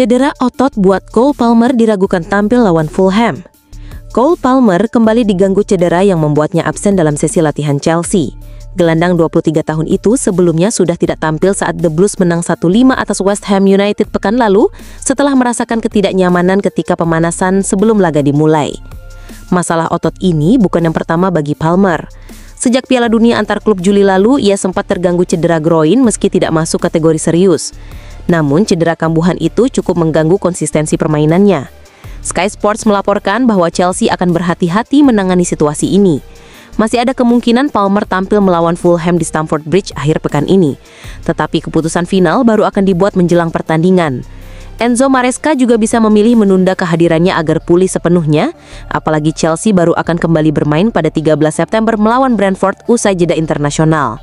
Cedera otot buat Cole Palmer diragukan tampil lawan Fulham. Cole Palmer kembali diganggu cedera yang membuatnya absen dalam sesi latihan Chelsea. Gelandang 23 tahun itu sebelumnya sudah tidak tampil saat The Blues menang 1-5 atas West Ham United pekan lalu setelah merasakan ketidaknyamanan ketika pemanasan sebelum laga dimulai. Masalah otot ini bukan yang pertama bagi Palmer. Sejak Piala Dunia antar klub Juli lalu, ia sempat terganggu cedera groin meski tidak masuk kategori serius. Namun cedera kambuhan itu cukup mengganggu konsistensi permainannya. Sky Sports melaporkan bahwa Chelsea akan berhati-hati menangani situasi ini. Masih ada kemungkinan Palmer tampil melawan Fulham di Stamford Bridge akhir pekan ini. Tetapi keputusan final baru akan dibuat menjelang pertandingan. Enzo Maresca juga bisa memilih menunda kehadirannya agar pulih sepenuhnya, apalagi Chelsea baru akan kembali bermain pada 13 September melawan Brentford usai jeda internasional.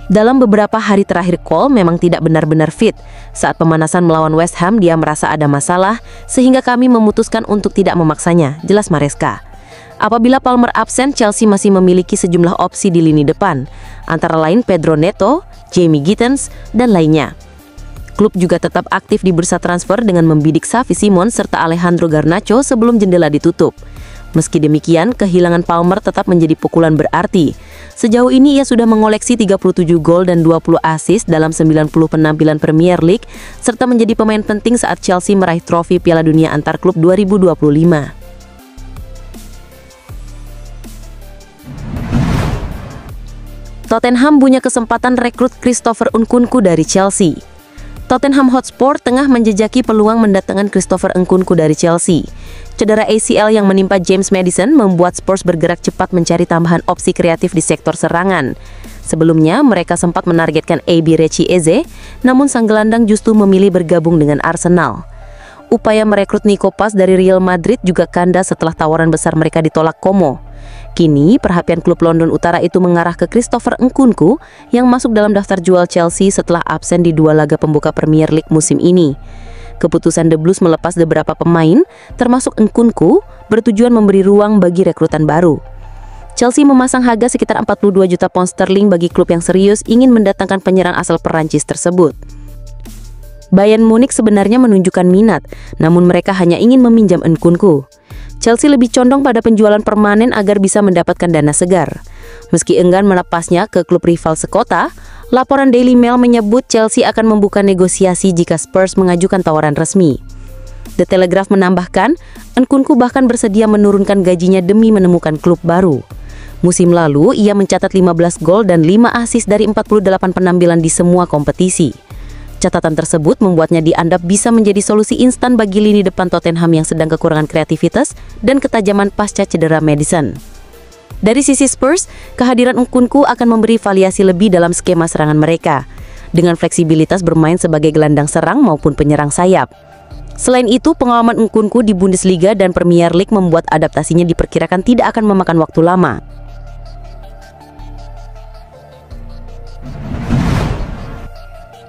Dalam beberapa hari terakhir Cole memang tidak benar-benar fit. Saat pemanasan melawan West Ham dia merasa ada masalah, sehingga kami memutuskan untuk tidak memaksanya, jelas Maresca. Apabila Palmer absen, Chelsea masih memiliki sejumlah opsi di lini depan, antara lain Pedro Neto, Jamie Gittens, dan lainnya. Klub juga tetap aktif di bursa transfer dengan membidik Xavi Simons serta Alejandro Garnacho sebelum jendela ditutup. Meski demikian, kehilangan Palmer tetap menjadi pukulan berarti. Sejauh ini ia sudah mengoleksi 37 gol dan 20 assist dalam 90 penampilan Premier League, serta menjadi pemain penting saat Chelsea meraih trofi Piala Dunia antar klub 2025. Tottenham punya kesempatan rekrut Christopher Nkunku dari Chelsea. Tottenham Hotspur tengah menjejaki peluang mendatangkan Christopher Nkunku dari Chelsea. Cedera ACL yang menimpa James Maddison membuat Spurs bergerak cepat mencari tambahan opsi kreatif di sektor serangan. Sebelumnya, mereka sempat menargetkan AB Rechi Eze, namun sang gelandang justru memilih bergabung dengan Arsenal. Upaya merekrut Nico Paz dari Real Madrid juga kandas setelah tawaran besar mereka ditolak Como. Kini, perhatian klub London Utara itu mengarah ke Christopher Nkunku yang masuk dalam daftar jual Chelsea setelah absen di 2 laga pembuka Premier League musim ini. Keputusan The Blues melepas beberapa pemain, termasuk Nkunku, bertujuan memberi ruang bagi rekrutan baru. Chelsea memasang harga sekitar 42 juta pound sterling bagi klub yang serius ingin mendatangkan penyerang asal Perancis tersebut. Bayern Munich sebenarnya menunjukkan minat, namun mereka hanya ingin meminjam Nkunku. Chelsea lebih condong pada penjualan permanen agar bisa mendapatkan dana segar. Meski enggan melepasnya ke klub rival sekota, laporan Daily Mail menyebut Chelsea akan membuka negosiasi jika Spurs mengajukan tawaran resmi. The Telegraph menambahkan, Nkunku bahkan bersedia menurunkan gajinya demi menemukan klub baru. Musim lalu, ia mencatat 15 gol dan 5 assist dari 48 penampilan di semua kompetisi. Catatan tersebut membuatnya dianggap bisa menjadi solusi instan bagi lini depan Tottenham yang sedang kekurangan kreativitas dan ketajaman pasca cedera Maddison. Dari sisi Spurs, kehadiran Nkunku akan memberi variasi lebih dalam skema serangan mereka, dengan fleksibilitas bermain sebagai gelandang serang maupun penyerang sayap. Selain itu, pengalaman Nkunku di Bundesliga dan Premier League membuat adaptasinya diperkirakan tidak akan memakan waktu lama.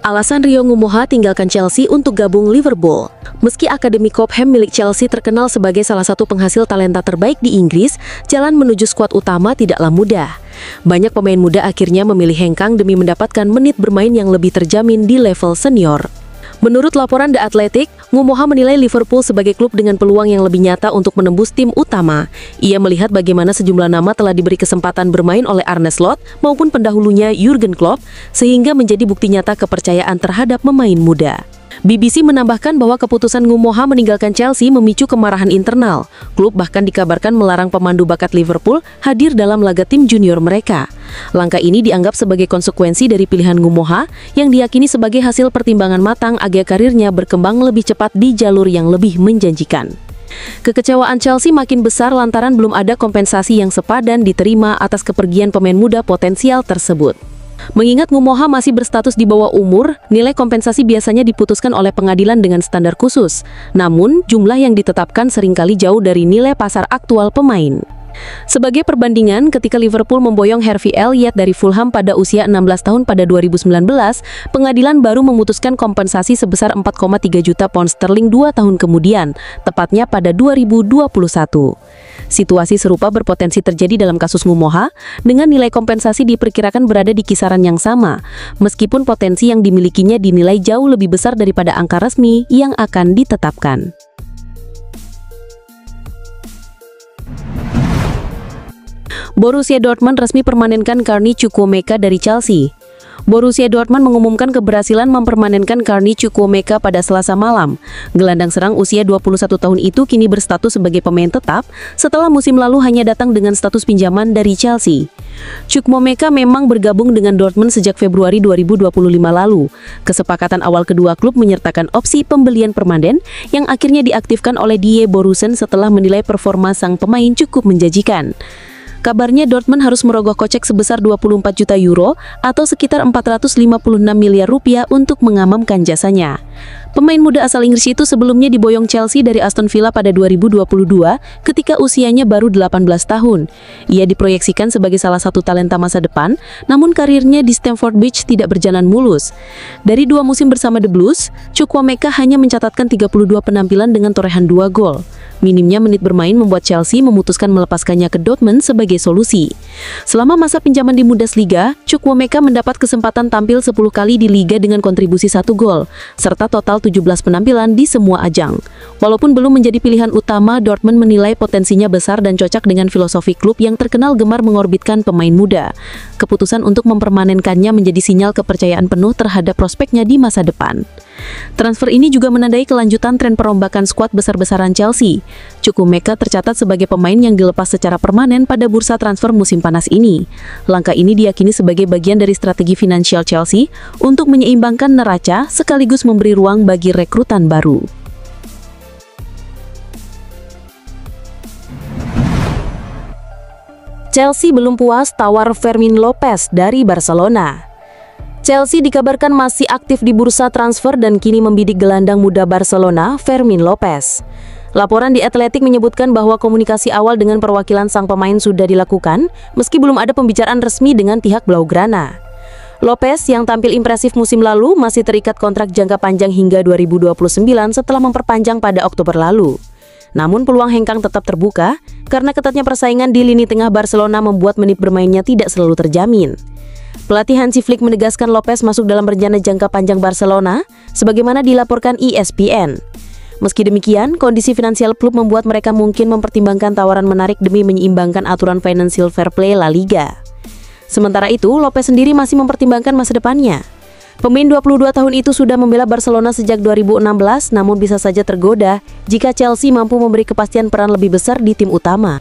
Alasan Rio Ngumoha tinggalkan Chelsea untuk gabung Liverpool. Meski Akademi Cobham milik Chelsea terkenal sebagai salah satu penghasil talenta terbaik di Inggris, jalan menuju skuad utama tidaklah mudah. Banyak pemain muda akhirnya memilih hengkang demi mendapatkan menit bermain yang lebih terjamin di level senior. Menurut laporan The Athletic, Ngumoha menilai Liverpool sebagai klub dengan peluang yang lebih nyata untuk menembus tim utama. Ia melihat bagaimana sejumlah nama telah diberi kesempatan bermain oleh Arne Slot maupun pendahulunya Jurgen Klopp, sehingga menjadi bukti nyata kepercayaan terhadap pemain muda. BBC menambahkan bahwa keputusan Ngumoha meninggalkan Chelsea memicu kemarahan internal. Klub bahkan dikabarkan melarang pemandu bakat Liverpool hadir dalam laga tim junior mereka. Langkah ini dianggap sebagai konsekuensi dari pilihan Ngumoha yang diyakini sebagai hasil pertimbangan matang agar karirnya berkembang lebih cepat di jalur yang lebih menjanjikan. Kekecewaan Chelsea makin besar lantaran belum ada kompensasi yang sepadan diterima atas kepergian pemain muda potensial tersebut. Mengingat Ngumoha masih berstatus di bawah umur, nilai kompensasi biasanya diputuskan oleh pengadilan dengan standar khusus. Namun, jumlah yang ditetapkan seringkali jauh dari nilai pasar aktual pemain. Sebagai perbandingan, ketika Liverpool memboyong Harvey Elliott dari Fulham pada usia 16 tahun pada 2019, pengadilan baru memutuskan kompensasi sebesar 4,3 juta pound sterling 2 tahun kemudian, tepatnya pada 2021. Situasi serupa berpotensi terjadi dalam kasus Ngumoha, dengan nilai kompensasi diperkirakan berada di kisaran yang sama, meskipun potensi yang dimilikinya dinilai jauh lebih besar daripada angka resmi yang akan ditetapkan. Borussia Dortmund resmi permanenkan Carney Chukwuemeka dari Chelsea. Borussia Dortmund mengumumkan keberhasilan mempermanenkan Carney Chukwuemeka pada Selasa malam. Gelandang serang usia 21 tahun itu kini berstatus sebagai pemain tetap setelah musim lalu hanya datang dengan status pinjaman dari Chelsea. Chukwuemeka memang bergabung dengan Dortmund sejak Februari 2025 lalu. Kesepakatan awal kedua klub menyertakan opsi pembelian permanen yang akhirnya diaktifkan oleh Die Borussen setelah menilai performa sang pemain cukup menjanjikan. Kabarnya Dortmund harus merogoh kocek sebesar 24 juta euro atau sekitar 456 miliar rupiah untuk mengamankan jasanya. Pemain muda asal Inggris itu sebelumnya diboyong Chelsea dari Aston Villa pada 2022 ketika usianya baru 18 tahun. Ia diproyeksikan sebagai salah satu talenta masa depan, namun karirnya di Stamford Bridge tidak berjalan mulus. Dari 2 musim bersama The Blues, Chukwuemeka hanya mencatatkan 32 penampilan dengan torehan 2 gol. Minimnya menit bermain membuat Chelsea memutuskan melepaskannya ke Dortmund sebagai solusi. Selama masa pinjaman di Bundesliga, Chukwuemeka mendapat kesempatan tampil 10 kali di liga dengan kontribusi 1 gol, serta total 17 penampilan di semua ajang. Walaupun belum menjadi pilihan utama, Dortmund menilai potensinya besar dan cocok dengan filosofi klub yang terkenal gemar mengorbitkan pemain muda. Keputusan untuk mempermanenkannya menjadi sinyal kepercayaan penuh terhadap prospeknya di masa depan. Transfer ini juga menandai kelanjutan tren perombakan skuad besar-besaran Chelsea. Chukwuemeka tercatat sebagai pemain yang dilepas secara permanen pada bursa transfer musim panas ini. Langkah ini diyakini sebagai bagian dari strategi finansial Chelsea untuk menyeimbangkan neraca sekaligus memberi ruang bagi rekrutan baru. Chelsea belum puas tawar Fermin Lopez dari Barcelona. Chelsea dikabarkan masih aktif di bursa transfer dan kini membidik gelandang muda Barcelona, Fermin Lopez. Laporan di Athletic menyebutkan bahwa komunikasi awal dengan perwakilan sang pemain sudah dilakukan, meski belum ada pembicaraan resmi dengan pihak Blaugrana. Lopez yang tampil impresif musim lalu masih terikat kontrak jangka panjang hingga 2029 setelah memperpanjang pada Oktober lalu. Namun peluang hengkang tetap terbuka karena ketatnya persaingan di lini tengah Barcelona membuat menit bermainnya tidak selalu terjamin. Pelatih Hansi Flick menegaskan Lopez masuk dalam rencana jangka panjang Barcelona, sebagaimana dilaporkan ESPN. Meski demikian, kondisi finansial klub membuat mereka mungkin mempertimbangkan tawaran menarik demi menyeimbangkan aturan financial fair play La Liga. Sementara itu, Lopez sendiri masih mempertimbangkan masa depannya. Pemain 22 tahun itu sudah membela Barcelona sejak 2016, namun bisa saja tergoda jika Chelsea mampu memberi kepastian peran lebih besar di tim utama.